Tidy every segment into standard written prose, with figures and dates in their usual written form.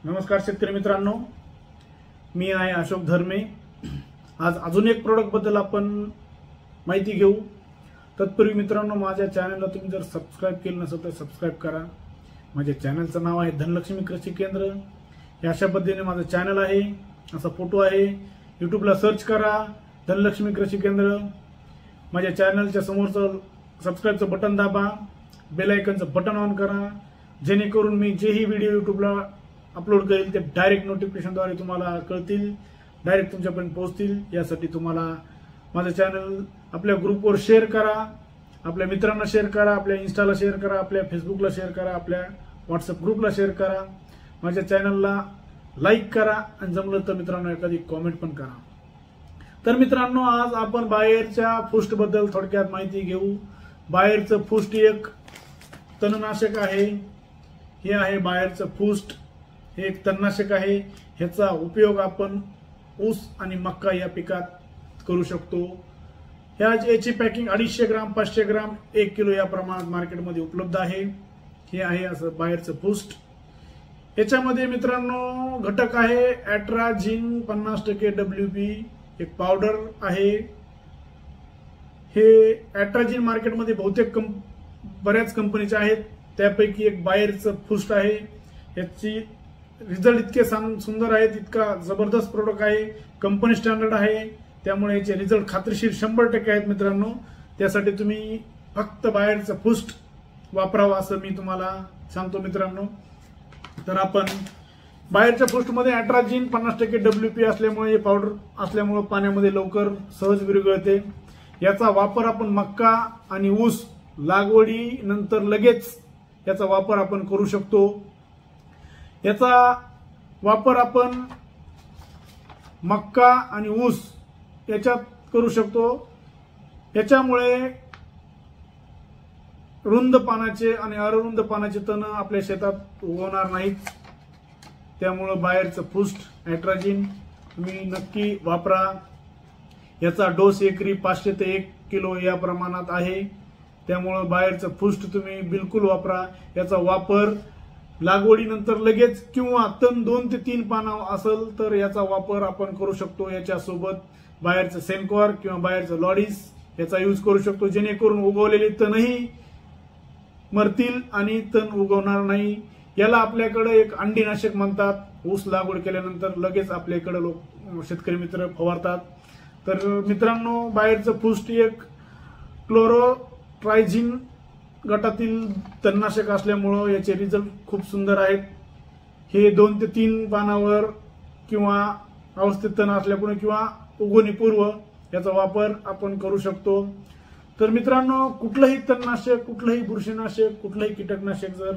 नमस्कार शेतकरी मित्रांनो, मी आहे अशोक धर्मे। आज अजून एक प्रोडक्ट बद्दल आपण माहिती घेऊ। तत्पूर्वी मित्रांनो, माझ्या चॅनलला तुम्ही जर सबस्क्राइब केलं नसेल तर सबस्क्राइब करा। माझ्या चॅनलचं नाव आहे धनलक्ष्मी कृषी केंद्र। हे अशा पद्धतीने माझं चॅनल आहे, असा फोटो आहे। यूट्यूबला सर्च करा धनलक्ष्मी कृषी केंद्र। माझ्या चॅनलच्या समोरचं सबस्क्राइबचं बटन दाबा, बेल आयकॉनचं बटन ऑन करा, जेणेकरून मी जेही व्हिडिओ यूट्यूबला अपलोड करेल ते डायरेक्ट नोटिफिकेशनद्वारे तुम्हाला कळतील, डायरेक्ट तुमच्यापर्यंत पोहोचतील। यासाठी तुम्हाला माझं चॅनल आपल्या ग्रुपवर शेअर करा, आपल्या मित्रांना शेअर करा, आपल्या इन्स्टाला शेअर करा, आपल्या फेसबुकला शेअर करा, आपल्या व्हॉट्सअप ग्रुपला शेअर करा, माझ्या चॅनलला लाईक करा आणि जमलं तर मित्रांनो एखादी कॉमेंट पण करा। तर मित्रांनो, आज आपण बायरच्या फुस्ट बद्दल थोडक्यात माहिती घेऊ। बायरचं फुस्ट एक तणनाशक आहे। हे आहे बायरचं फुस्ट, हे एक तणनाशक आहे। ह्याचा उपयोग आपण ऊस आणि मक्का या पिकात करू शकतो। याची पॅकिंग 250 ग्राम, 500 ग्राम, 1 किलो या प्रमाणात मार्केटमध्ये उपलब्ध आहे। हे आहे असं बायरचं फुस्ट। याच्यामध्ये मित्रांनो घटक आहे ॲट्राझिन 50% WP, एक पावडर आहे। हे ॲट्राझिन मार्केटमध्ये बहुतेक बऱ्याच कंपनीचे आहेत, त्यापैकी एक बायरचं फुस्ट आहे। याची रिझल्ट इतके सुंदर आहेत, इतका जबरदस्त प्रोडक्ट आहे, कंपनी स्टँडर्ड आहे, त्यामुळे याचे रिझल्ट खात्रीशीर 100% आहेत मित्रांनो। त्यासाठी तुम्ही फक्त बायरचं फुस्ट वापरावं असं मी तुम्हाला सांगतो मित्रांनो। तर आपण बायरच्या फुस्टमध्ये ॲट्राझिन 50% WP असल्यामुळे, पावडर असल्यामुळे पाण्यामध्ये लवकर सहज विरघळते। याचा वापर आपण मक्का आणि ऊस लागवडीनंतर लगेच याचा वापर आपण करू शकतो। याचा वापर आपण मक्का आणि ऊस याच्यात करू शकतो। याच्यामुळे रुंद पानाचे आणि अरुंद पानाचे तण आपल्या शेतात उगवणार नाहीत। त्यामुळे बायरचं फुस्ट ॲट्राझिन तुम्ही नक्की वापरा। याचा डोस एकरी 500 ते 1 किलो या प्रमाणात आहे, त्यामुळे बायरचं फुस्ट तुम्ही बिलकुल वापरा। याचा वापर लागवडीनंतर लगेच किंवा तण 2 ते 3 पानं असेल तर याचा वापर आपण करू शकतो। याच्यासोबत बायरचं सेनकॉर किंवा बायरचं लॉडीस याचा यूज करू शकतो, जेणेकरून उगवलेले तणही मरतील आणि तण उगवणार नाही। याला आपल्याकडे एक अंडीनाशक म्हणतात। ऊस लागवड केल्यानंतर लगेच आपल्याकडे लोक शेतकरी मित्र फवारतात। तर मित्रांनो, बायरचं फुस्ट एक क्लोरोट्रायझिन गटातील तणनाशक असल्यामुळे याचे रिझल्ट खूप सुंदर आहेत। हे 2 ते 3 पानावर किंवा अवस्थेत तण असल्यामुळे किंवा उगवणीपूर्व याचा वापर आपण करू शकतो। तर मित्रांनो, कुठलंही तणनाशक, कुठलंही बुरशीनाशक, कुठलंही कीटकनाशक जर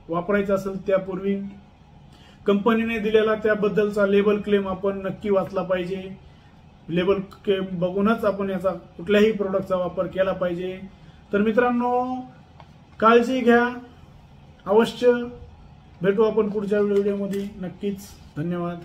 वापरायचं असेल त्यापूर्वी कंपनीने दिलेला त्याबद्दलचा लेबल क्लेम आपण नक्की वाचला पाहिजे। लेबल क्लेम बघूनच आपण याचा कुठल्याही प्रोडक्टचा वापर केला पाहिजे। तर मित्रांनो, काळजी घ्या, अवश्य भेटू आपण पुढच्या व्हिडिओमध्ये नक्कीच। धन्यवाद।